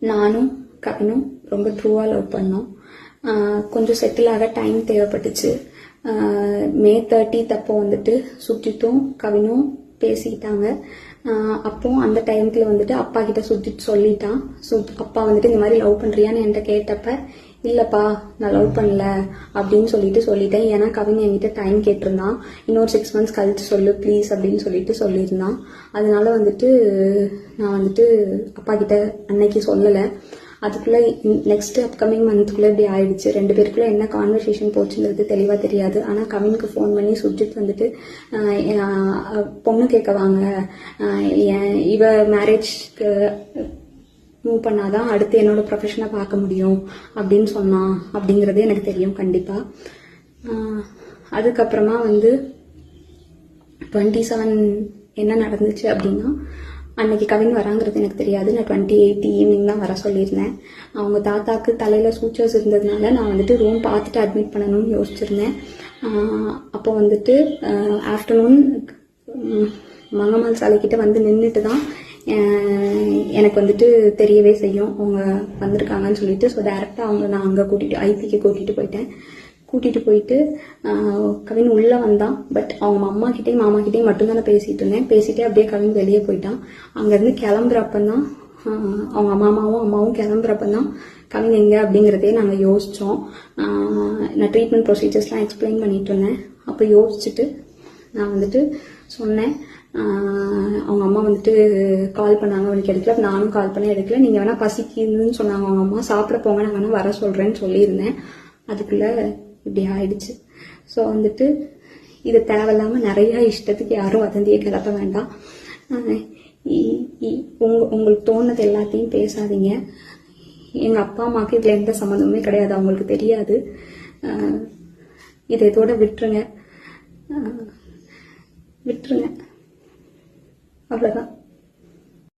நானும் கவினும் ரொம்ப ட்ரூவாக லவ் பண்ணோம். கொஞ்சம் செட்டில் ஆக டைம் தேவைப்பட்டுச்சு. மே 30 அப்போ வந்துட்டு சுஜித்தும் கவினும் பேசிக்கிட்டாங்க. அப்போ அந்த டைம்ல வந்துட்டு அப்பா கிட்ட சுஜித் சொல்லிட்டான். அப்பா வந்துட்டு இந்த மாதிரி லவ் பண்றியான்னு என்கிட்ட கேட்டப்ப இல்லப்பா நான் லவ் பண்ணல அப்படின்னு சொல்லிட்டேன். ஏன்னா கவின் என்கிட்ட டைம் கேட்டிருந்தான். இன்னொரு 6 months கழிச்சு சொல்லு ப்ளீஸ் அப்படின்னு சொல்லியிருந்தான். அதனால வந்துட்டு நான் வந்துட்டு அப்பா கிட்ட அன்னைக்கு சொல்லலை. அதுக்குள்ள நெக்ஸ்ட் அப்கமிங் மந்த்துக்குள்ள இப்படி ஆயிடுச்சு. 2 பேருக்குள்ள என்ன கான்வர்சேஷன் போச்சுங்கிறது தெளிவா தெரியாது. ஆனா கவினுக்கு ஃபோன் பண்ணி சுஜித் வந்துட்டு பொண்ணு கேட்க வாங்க, இவ மேரேஜ்க்கு மூவ் பண்ணாதான் அடுத்து என்னோட ப்ரொஃபஷனை பார்க்க முடியும் அப்படின்னு சொன்னான். அப்படிங்கிறது எனக்கு தெரியும் கண்டிப்பா. அதுக்கப்புறமா வந்து 27 என்ன நடந்துச்சு அப்படின்னா, அன்னைக்கு கவின் வராங்கிறது எனக்கு தெரியாது. நான் 28 ஈவினிங் தான் வர சொல்லியிருந்தேன். அவங்க தாத்தாக்கு தலையில சூச்சர்ஸ் இருந்ததுனால நான் வந்துட்டு ரூம் பார்த்துட்டு அட்மிட் பண்ணணும்னு யோசிச்சிருந்தேன். அப்போ வந்துட்டு ஆஃப்டர்நூன் மங்கம்மாள் சாலைக்கிட்ட வந்து நின்றுட்டு தான் எனக்கு வந்துட்டு தெரியவே செய்யும் அவங்க வந்திருக்காங்கன்னு சொல்லிட்டு. ஸோ டேரெக்டாக நான் அங்கே ஐபிக்கு கூட்டிகிட்டு போயிட்டு கவின் உள்ளே வந்தான். பட் அவங்க மாமா கிட்டேயும் மட்டும்தான் நான் பேசிகிட்டு இருந்தேன். பேசிட்டே அப்படியே கவின் வெளியே போயிட்டான். அங்கேருந்து கிளம்புறப்பந்தான் அவங்க அம்மாவும் கிளம்புறப்பந்தான் கவின் எங்கே அப்படிங்கிறதே நாங்கள் யோசித்தோம். நான் ட்ரீட்மெண்ட் ப்ரொசீஜர்ஸ்லாம் எக்ஸ்பிளைன் பண்ணிட்டு இருந்தேன். அப்போ யோசிச்சுட்டு நான் வந்துட்டு சொன்னேன். அவங்க அம்மா வந்துட்டு கால் பண்ணாங்க, அவனுக்கு எடுக்கல. நானும் கால் பண்ண எடுக்கல. நீங்கள் வேணா பசிக்குதுன்னு சொன்னாங்க அவங்க அம்மா, சாப்பிட போங்க, நான் வேணா வர சொல்கிறேன்னு சொல்லியிருந்தேன். அதுக்குள்ளே இப்படி ஆயிடுச்சு. ஸோ வந்துட்டு இது தேவையில்லாமல் நிறையா இஷ்டத்துக்கு யாரும் வதந்தியை கிளப்ப வேண்டாம். உங்களுக்கு தோணுது எல்லாத்தையும் பேசாதீங்க. எங்கள் அப்பா அம்மாவுக்கு இதில் எந்த சம்மந்தமுமே கிடையாது, அவங்களுக்கு தெரியாது. இதை இதோட விட்டுருங்க. அவ்வளோதான்.